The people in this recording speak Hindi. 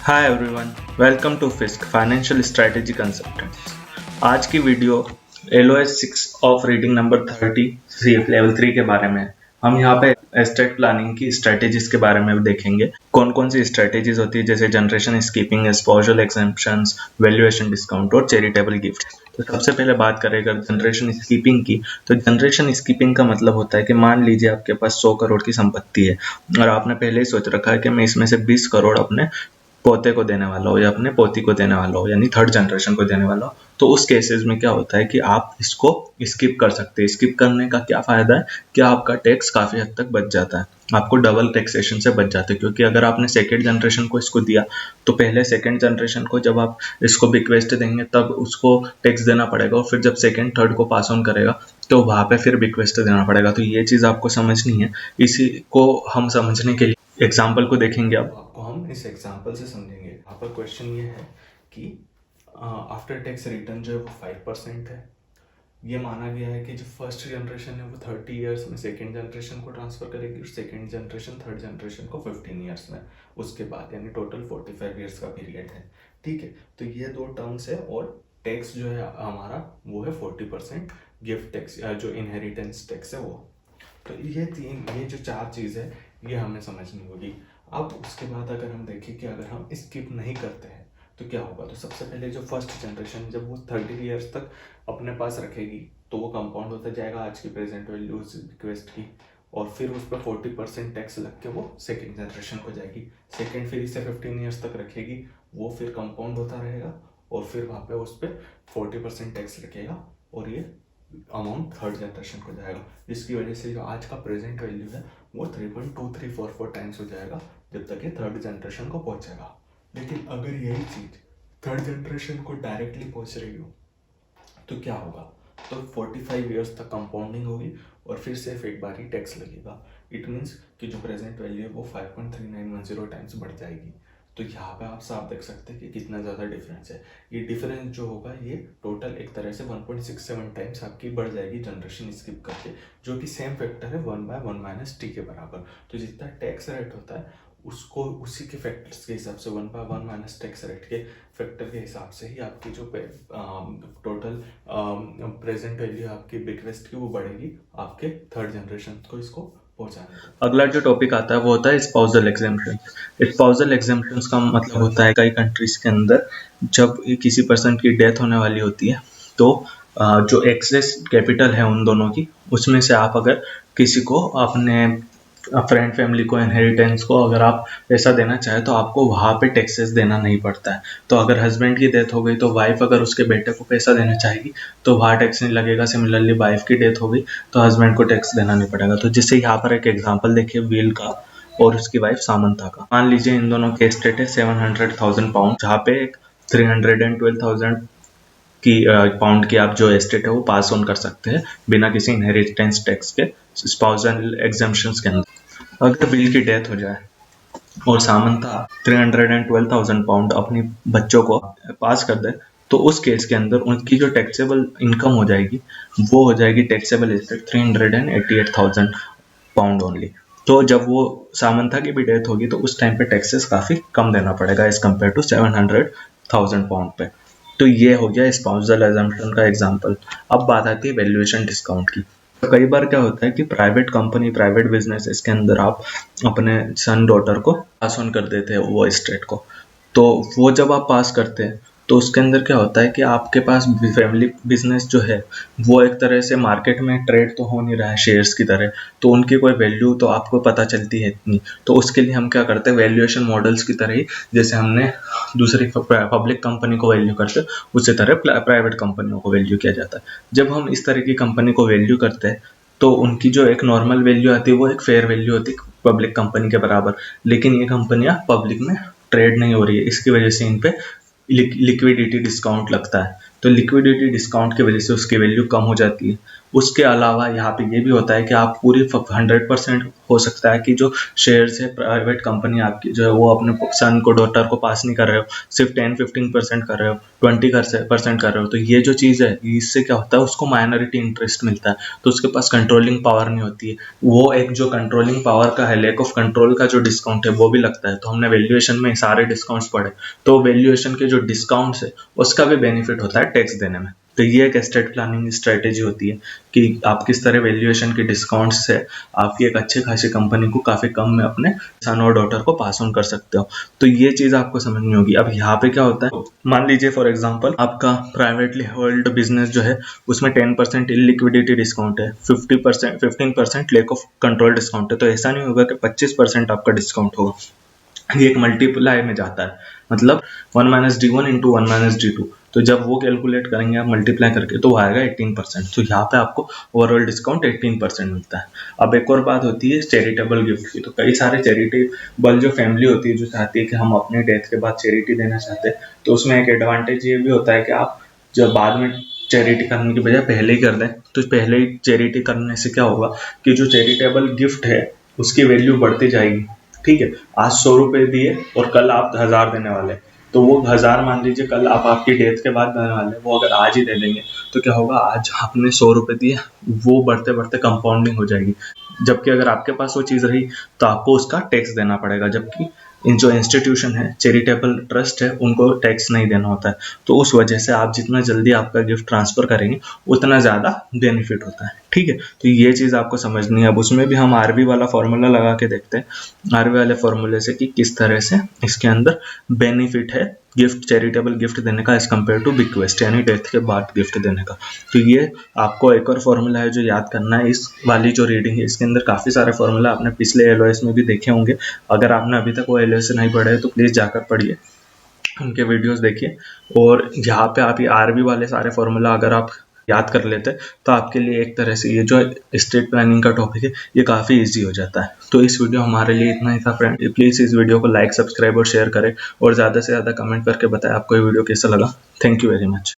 Hi everyone, welcome to Fisk financial strategy consultants. आज की video LOS 6 of reading number 30 level 3 के बारे में है। हम यहाँ पे एस्टेट प्लानिंग की स्ट्रेटेजीज के बारे में देखेंगे। कौन कौन सी स्ट्रेटेजीज होती है, जैसे generation skipping, spousal exemptions, valuation discount और चैरिटेबल गिफ्ट। तो सबसे पहले बात करें अगर जनरेशन स्कीपिंग की, तो जनरेशन स्कीपिंग का मतलब होता है कि मान लीजिए आपके पास 100 करोड़ की संपत्ति है और आपने पहले ही सोच रखा है कि मैं इसमें से 20 करोड़ अपने पोते को देने वाला हो या अपने पोती को देने वाला हो, यानी थर्ड जनरेशन को देने वाला हो। तो उस केसेस में क्या होता है कि आप इसको स्किप कर सकते हैं। स्किप करने का क्या फायदा है कि आपका टैक्स काफी हद तक बच जाता है, आपको डबल टैक्सेशन से बच जाते हैं। क्योंकि अगर आपने सेकेंड जनरेशन को इसको दिया तो पहले सेकेंड जनरेशन को जब आप इसको बिक्वेस्ट देंगे तब उसको टैक्स देना पड़ेगा, और फिर जब सेकेंड थर्ड को पास ऑन करेगा तो वहां पे फिर बिक्वेस्ट देना पड़ेगा। तो ये चीज आपको समझनी है। इसी को हम समझने के लिए एग्जाम्पल को देखेंगे। अब आपको हम इस एग्जाम्पल से समझेंगे। यहाँ पर क्वेश्चन ये है कि आफ्टर टैक्स रिटर्न जो है वो 5% है। ये माना गया है कि जो फर्स्ट जनरेशन है वो 30 ईयर्स में सेकेंड जनरेशन को ट्रांसफर करेगी और सेकेंड जनरेशन थर्ड जनरेशन को 15 ईयर्स में उसके बाद, यानी टोटल 45 ईयर्स का पीरियड है। ठीक है, तो ये दो टर्म्स है और टैक्स जो है हमारा वो है 40% गिफ्ट टैक्स, जो इनहेरिटेंस टैक्स है वो। तो ये जो चार चीज़ है ये हमें समझनी होगी। अब उसके बाद अगर हम देखें कि अगर हम स्किप नहीं करते हैं तो क्या होगा, तो सबसे पहले जो फर्स्ट जनरेशन जब वो 30 ईयर्स तक अपने पास रखेगी तो वो कंपाउंड होता जाएगा आज की प्रेजेंट वैल्यू उस रिक्वेस्ट की, और फिर उस पर 40% टैक्स लग के वो सेकेंड जनरेशन को जाएगी। सेकेंड फिर इसे 15 ईयर्स तक रखेगी, वो फिर कंपाउंड होता रहेगा और फिर वहाँ पे उस पर 40% टैक्स लगेगा और ये अमाउंट थर्ड जनरेशन को जाएगा, जिसकी वजह से जो आज का प्रेजेंट वैल्यू है वो 3.2344 टाइम्स हो जाएगा जब तक ये थर्ड जनरेशन को पहुंचेगा। लेकिन अगर यही चीज थर्ड जनरेशन को डायरेक्टली पहुंच रही हो तो क्या होगा, तो 45 ईयर्स तक कंपाउंडिंग होगी और फिर सिर्फ एक बार ही टैक्स लगेगा। इट मीन्स कि जो प्रेजेंट वैल्यू है वो 5.3910 टाइम्स बढ़ जाएगी। तो यहाँ पे आप साफ देख सकते हैं कि कितना ज़्यादा डिफरेंस है। ये डिफरेंस जो होगा ये टोटल एक तरह से 1.67 टाइम्स आपकी बढ़ जाएगी जनरेशन स्किप करके, जो कि सेम फैक्टर है 1/1 - t के बराबर। तो जितना टैक्स रेट होता है उसको उसी के फैक्टर्स के हिसाब से 1/1 - टैक्स रेट के फैक्टर के हिसाब से ही आपकी जो टोटल प्रेजेंट वैल्यू आपकी बिक्वेस्ट की वो बढ़ेगी आपके थर्ड जनरेशन को इसको पहुंचाने। अगला जो टॉपिक आता है वो होता है स्पाउसल एग्जेम्पशन। स्पाउसल एग्जेम्पशन का मतलब होता है कई कंट्रीज के अंदर जब किसी पर्सन की डेथ होने वाली होती है तो जो एक्सेस कैपिटल है उन दोनों की, उसमें से आप अगर किसी को अपने फ्रेंड फैमिली को इनहेरिटेंस को अगर आप पैसा देना चाहे तो आपको वहाँ पे टैक्सेस देना नहीं पड़ता है। तो अगर हस्बैंड की डेथ हो गई तो वाइफ अगर उसके बेटे को पैसा देना चाहेगी तो वहाँ टैक्स नहीं लगेगा। सिमिलरली वाइफ की डेथ हो गई तो हस्बैंड को टैक्स देना नहीं पड़ेगा। तो जिससे यहाँ पर एक एग्जाम्पल देखिए विल का और उसकी वाइफ सामंथा का। मान लीजिए इन दोनों के एस्टेट है 700,000 पाउंड, जहाँ पे 312,000 की पाउंड की आप जो एस्टेट है वो पास ऑन कर सकते हैं बिना किसी इनहेरिटेंस टैक्स के स्पाउसल एग्जेम्पशंस के अंदर। अगर बिल की डेथ हो जाए और सामंथा 312,000 पाउंड अपनी बच्चों को पास कर दे तो उस केस के अंदर उनकी जो टैक्सेबल इनकम हो जाएगी वो हो जाएगी टैक्सेबल एस्टेट 388,000 पाउंड ओनली। तो जब वो सामंथा की भी डेथ होगी तो उस टाइम पे टैक्सेस काफी कम देना पड़ेगा एज कम्पेयर टू 700,000 पाउंड पे। तो ये हो गया स्पाउसल एग्जम्पशन का एग्जांपल। अब बात आती है वैल्यूएशन डिस्काउंट की। तो कई बार क्या होता है कि प्राइवेट कंपनी, प्राइवेट बिजनेस, इसके अंदर आप अपने सन डॉटर को पास ऑन कर देते हैं वो एस्टेट को। तो वो जब आप पास करते हैं तो उसके अंदर क्या होता है कि आपके पास फैमिली बिजनेस जो है वो एक तरह से मार्केट में ट्रेड तो हो नहीं रहा है शेयर्स की तरह, तो उनकी कोई वैल्यू तो आपको पता चलती है इतनी। तो उसके लिए हम क्या करते हैं, वैल्यूएशन मॉडल्स की तरह ही जैसे हमने दूसरी पब्लिक कंपनी को वैल्यू करते हैं उसी तरह प्राइवेट कंपनियों को वैल्यू किया जाता है। जब हम इस तरह की कंपनी को वैल्यू करते हैं तो उनकी जो एक नॉर्मल वैल्यू आती है वो एक फेयर वैल्यू होती है पब्लिक कंपनी के बराबर। लेकिन ये कंपनियां पब्लिक में ट्रेड नहीं हो रही है, इसकी वजह से इन पे लिक्विडिटी डिस्काउंट लगता है। तो लिक्विडिटी डिस्काउंट की वजह से उसकी वैल्यू कम हो जाती है उसके अलावा यहाँ पे ये भी होता है कि आप पूरी 100% हो सकता है कि जो शेयर्स है प्राइवेट कंपनी आपकी जो है वो अपने सन को डॉटर को पास नहीं कर रहे हो, सिर्फ 10-15% कर रहे हो, 20% कर रहे हो। तो ये जो चीज़ है इससे क्या होता है, उसको माइनॉरिटी इंटरेस्ट मिलता है, तो उसके पास कंट्रोलिंग पावर नहीं होती है। वो एक जो कंट्रोलिंग पावर का है, लेक ऑफ कंट्रोल का जो डिस्काउंट है वो भी लगता है। तो हमने वैल्यूएशन में सारे डिस्काउंट्स पढ़े, तो वैल्यूएशन के जो डिस्काउंट्स है उसका भी बेनिफिट होता है टैक्स देने में। तो ये एक एस्टेट प्लानिंग स्ट्रेटेजी होती है कि आप किस तरह वैल्यूएशन के डिस्काउंट से आपकी एक अच्छी खासी कंपनी को काफ़ी कम में अपने सन और डॉटर को पास ऑन कर सकते हो। तो ये चीज़ आपको समझनी होगी। अब यहाँ पे क्या होता है, मान लीजिए फॉर एग्जांपल आपका प्राइवेटली होल्ड बिजनेस जो है उसमें 10% इलिक्विडिटी डिस्काउंट है, 15% लेक ऑफ कंट्रोल डिस्काउंट है। तो ऐसा नहीं होगा कि 25% आपका डिस्काउंट होगा, ये एक मल्टीप्लाई में जाता है, मतलब 1 - D1 इंटू 1 - D2। तो जब वो कैलकुलेट करेंगे आप मल्टीप्लाई करके तो वो आएगा 18%। तो यहाँ पे आपको ओवरऑल डिस्काउंट 18% मिलता है। अब एक और बात होती है चैरिटेबल गिफ्ट की। तो कई सारे चैरिटेबल जो फैमिली होती है जो चाहती है कि हम अपने डेथ के बाद चैरिटी देना चाहते हैं, तो उसमें एक एडवांटेज ये भी होता है कि आप जब बाद में चैरिटी करने की बजाय पहले ही कर दें, तो पहले ही चैरिटी करने से क्या होगा कि जो चैरिटेबल गिफ्ट है उसकी वैल्यू बढ़ती जाएगी। ठीक है, आज 100 रुपए दिए और कल आप 1000 देने वाले, तो वो 1000 मान लीजिए कल आप आपकी डेथ के बाद देने वाले, वो अगर आज ही दे देंगे तो क्या होगा, आज आपने 100 रुपए दिए, वो बढ़ते बढ़ते कंपाउंडिंग हो जाएगी। जबकि अगर आपके पास वो चीज़ रही तो आपको उसका टैक्स देना पड़ेगा, जबकि इन जो इंस्टीट्यूशन है, चैरिटेबल ट्रस्ट है, उनको टैक्स नहीं देना होता है। तो उस वजह से आप जितना जल्दी आपका गिफ्ट ट्रांसफर करेंगे उतना ज़्यादा बेनिफिट होता है। ठीक है, तो ये चीज़ आपको समझनी है। अब उसमें भी हम आरबी वाला फॉर्मूला लगा के देखते हैं, आरबी वाले फॉर्मूले से कि किस तरह से इसके अंदर बेनिफिट है गिफ्ट, चैरिटेबल गिफ्ट देने का एज कम्पेयर टू बिक्वेस्ट, यानी डेथ के बाद गिफ्ट देने का। तो ये आपको एक और फॉर्मूला है जो याद करना है। इस वाली जो रीडिंग है इसके अंदर काफ़ी सारे फॉर्मूला आपने पिछले एलओएस में भी देखे होंगे। अगर आपने अभी तक वो एलओएस नहीं पढ़े तो प्लीज़ जाकर पढ़िए, उनके वीडियोस देखिए। और यहाँ पे आप ये आरबी वाले सारे फॉर्मूला अगर आप याद कर लेते हैं तो आपके लिए एक तरह से ये जो स्टेट प्लानिंग का टॉपिक है ये काफ़ी इजी हो जाता है। तो इस वीडियो हमारे लिए इतना ही था फ्रेंड। प्लीज़ इस वीडियो को लाइक, सब्सक्राइब और शेयर करें, और ज़्यादा से ज़्यादा कमेंट करके बताएं आपको ये वीडियो कैसा लगा। Thank you very much.